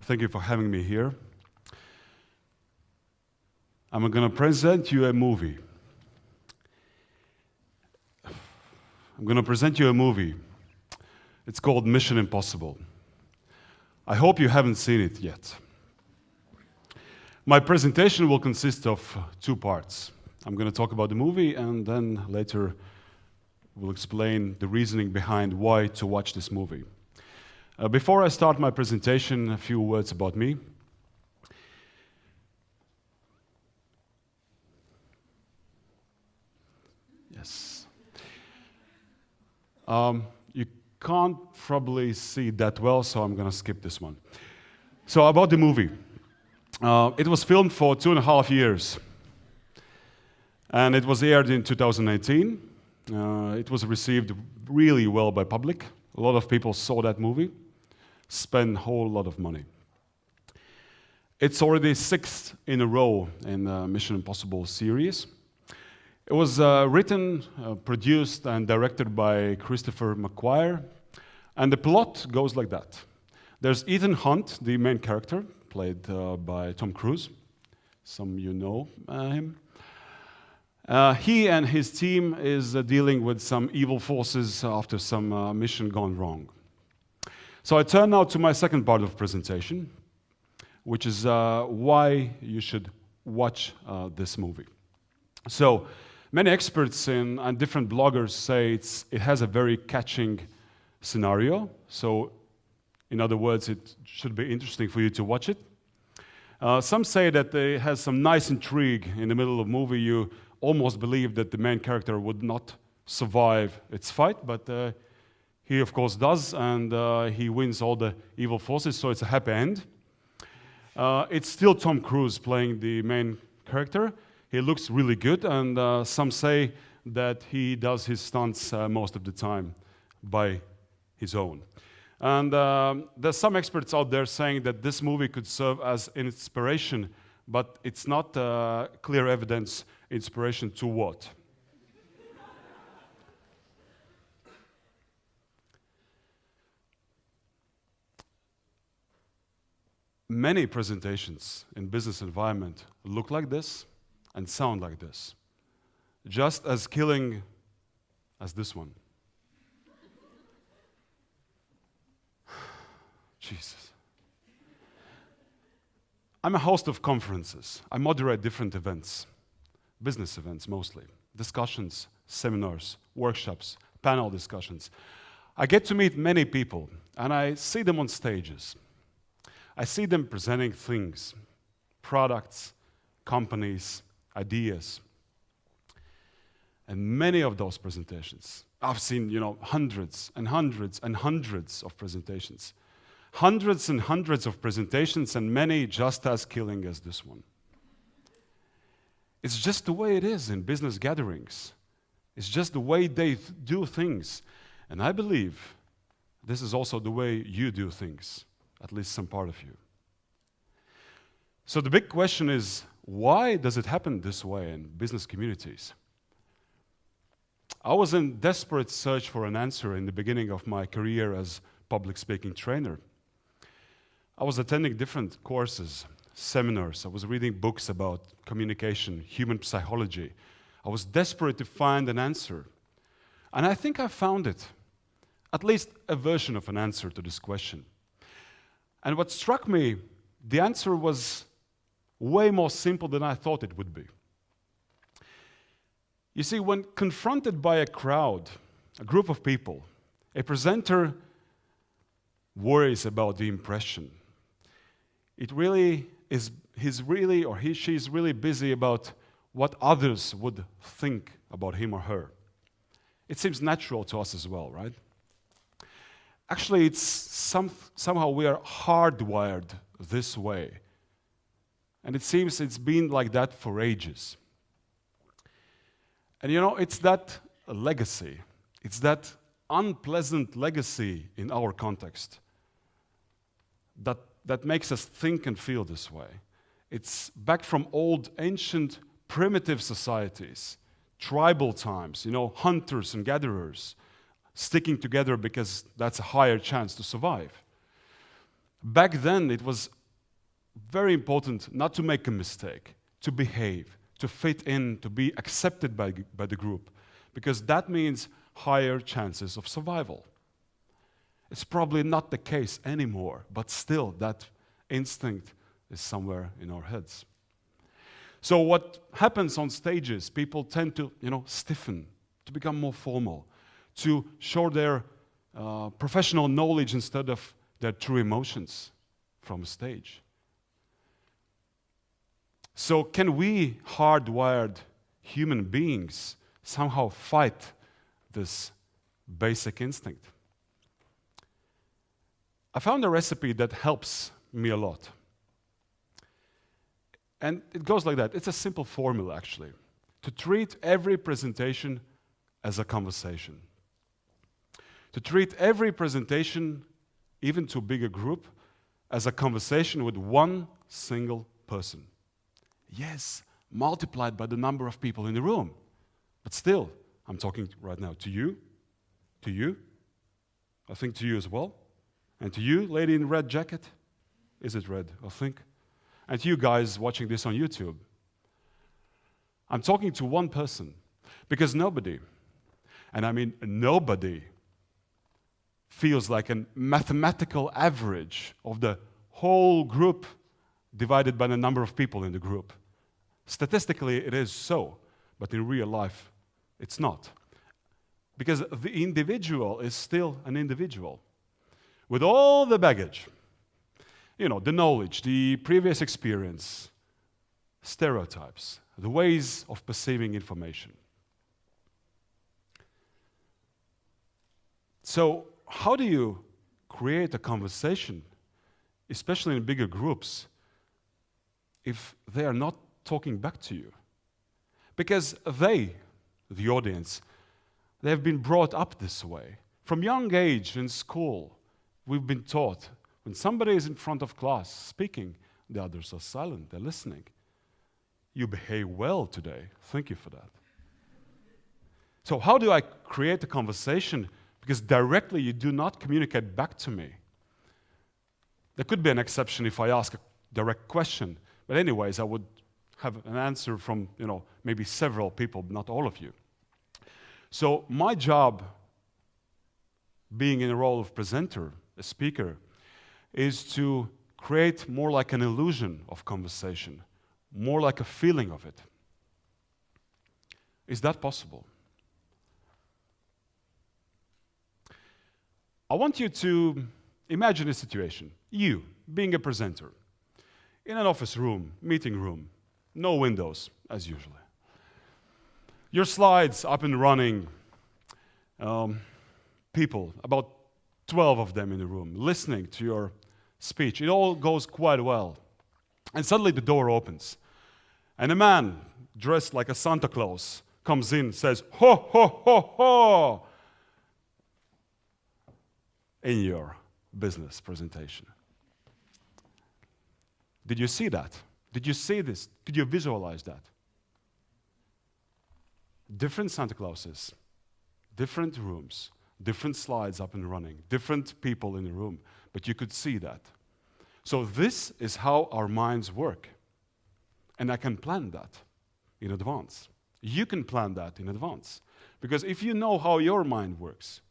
Thank you for having me here. I'm going to present you a movie. It's called Mission Impossible. I hope you haven't seen it yet. My presentation will consist of two parts. I'm going to talk about the movie, and then later we'll explain the reasoning behind why to watch this movie. Before I start my presentation, a few words about me. Yes. You can't probably see that well, so I'm going to skip this one. So about the movie. It was filmed for 2.5 years, and it was aired in 2019. It was received really well by public. A lot of people saw that movie, spent a whole lot of money. It's already 6th in a row in the Mission Impossible series. It was written, produced, and directed by Christopher McQuarrie, and the plot goes like that. There's Ethan Hunt, the main character, played by Tom Cruise. Some of you know him. He and his team is dealing with some evil forces after some mission gone wrong. So I turn now to my second part of the presentation, which is why you should watch this movie. So many experts and different bloggers say it has a very catching scenario. So in other words, it should be interesting for you to watch it. Some say that it has some nice intrigue. In the middle of the movie, you almost believe that the main character would not survive its fight, but he of course does, and he wins all the evil forces, so it's a happy end. It's still Tom Cruise playing the main character. He looks really good, and some say that he does his stunts most of the time by his own. And there's some experts out there saying that this movie could serve as an inspiration, but it's not clear evidence. Inspiration to what? Many presentations in business environment look like this and sound like this, just as killing as this one. Jesus. I'm a host of conferences. I moderate different events, business events mostly, discussions, seminars, workshops, panel discussions. I get to meet many people, and I see them on stages. I see them presenting things, products, companies, ideas. And many of those presentations, I've seen, hundreds and hundreds and hundreds of presentations. Hundreds and hundreds of presentations, and many just as killing as this one. It's just the way it is in business gatherings. It's just the way they do things. And I believe this is also the way you do things, at least some part of you. So the big question is, why does it happen this way in business communities? I was in desperate search for an answer in the beginning of my career as public speaking trainer. I was attending different courses, seminars. I was reading books about communication, human psychology. I was desperate to find an answer. And I think I found it, at least a version of an answer to this question. And what struck me, the answer was way more simple than I thought it would be. You see, when confronted by a crowd, a group of people, a presenter worries about the impression. It really is, she's really busy about what others would think about him or her. It seems natural to us as well, right? Actually, it's somehow we are hardwired this way. And it seems it's been like that for ages. And it's that legacy. It's that unpleasant legacy in our context that makes us think and feel this way. It's back from old, ancient, primitive societies, tribal times, hunters and gatherers, sticking together because that's a higher chance to survive. Back then, it was very important not to make a mistake, to behave, to fit in, to be accepted by the group, because that means higher chances of survival. It's probably not the case anymore, but still that instinct is somewhere in our heads. So what happens on stages, people tend to, stiffen, to become more formal, to show their professional knowledge instead of their true emotions from a stage. So can we hardwired human beings somehow fight this basic instinct? I found a recipe that helps me a lot. And it goes like that. It's a simple formula, actually. To treat every presentation as a conversation. To treat every presentation, even to a bigger group, as a conversation with one single person. Yes, multiplied by the number of people in the room. But still, I'm talking right now to you, I think to you as well, and to you, lady in red jacket. Is it red, I think? And to you guys watching this on YouTube. I'm talking to one person, because nobody, and I mean nobody, feels like a mathematical average of the whole group divided by the number of people in the group. Statistically, it is so, but in real life, it's not. Because the individual is still an individual with all the baggage, the knowledge, the previous experience, stereotypes, the ways of perceiving information. So, how do you create a conversation, especially in bigger groups, if they are not talking back to you? Because they, the audience, they have been brought up this way. From young age in school, we've been taught when somebody is in front of class speaking, the others are silent, they're listening. You behave well today. Thank you for that. So how do I create a conversation? Because directly you do not communicate back to me. There could be an exception if I ask a direct question. But anyways, I would have an answer from, maybe several people, but not all of you. So my job, being in the role of presenter, a speaker, is to create more like an illusion of conversation, more like a feeling of it. Is that possible? I want you to imagine a situation. You, being a presenter, in an office room, meeting room, no windows, as usual. Your slides up and running, people, about 12 of them in the room, listening to your speech. It all goes quite well. And suddenly the door opens. And a man, dressed like a Santa Claus, comes in, says, "Ho, ho, ho, ho," in your business presentation. Did you see that? Did you see this? Could you visualize that? Different Santa Clauses, different rooms, different slides up and running, different people in the room, but you could see that. So this is how our minds work. And I can plan that in advance. You can plan that in advance. Because if you know how your mind works,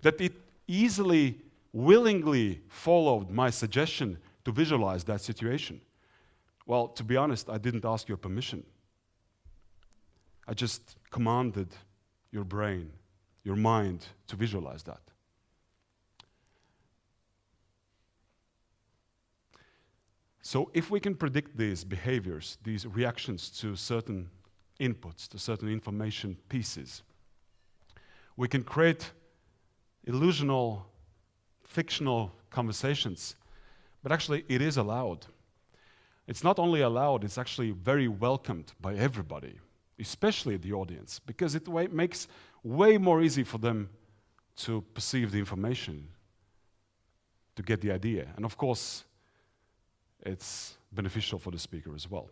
that it easily, willingly followed my suggestion to visualize that situation. Well, to be honest, I didn't ask your permission. I just commanded your brain, your mind, to visualize that. So if we can predict these behaviors, these reactions to certain inputs, to certain information pieces, we can create illusional, fictional conversations. But actually, it is allowed. It's not only allowed, it's actually very welcomed by everybody, especially the audience, because it makes way more easy for them to perceive the information, to get the idea. And of course, it's beneficial for the speaker as well.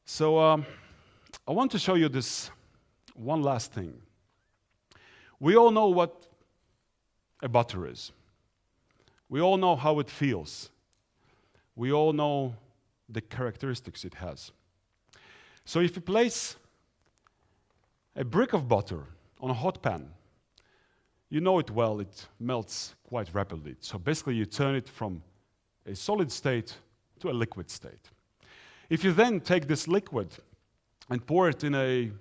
So I want to show you this one last thing. We all know what a butter is. We all know how it feels. We all know the characteristics it has. So if you place a brick of butter on a hot pan, you know it well, it melts quite rapidly. So basically you turn it from a solid state to a liquid state. If you then take this liquid and pour it in a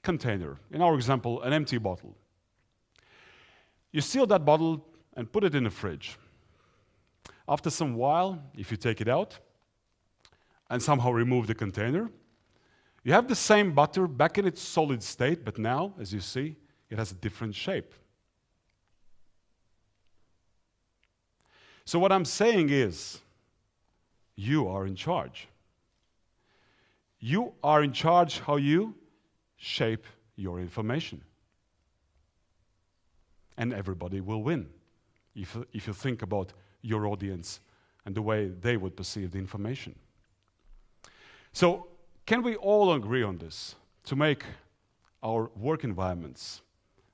container, in our example, an empty bottle, you seal that bottle and put it in the fridge. After some while, if you take it out and somehow remove the container, you have the same butter back in its solid state, but now, as you see, it has a different shape. So what I'm saying is, you are in charge. You are in charge how you shape your information. And everybody will win if you think about your audience and the way they would perceive the information. So, can we all agree on this to make our work environments,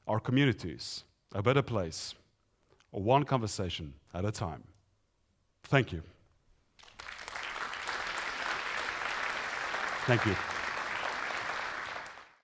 our communities, a better place, one conversation at a time? Thank you. Thank you.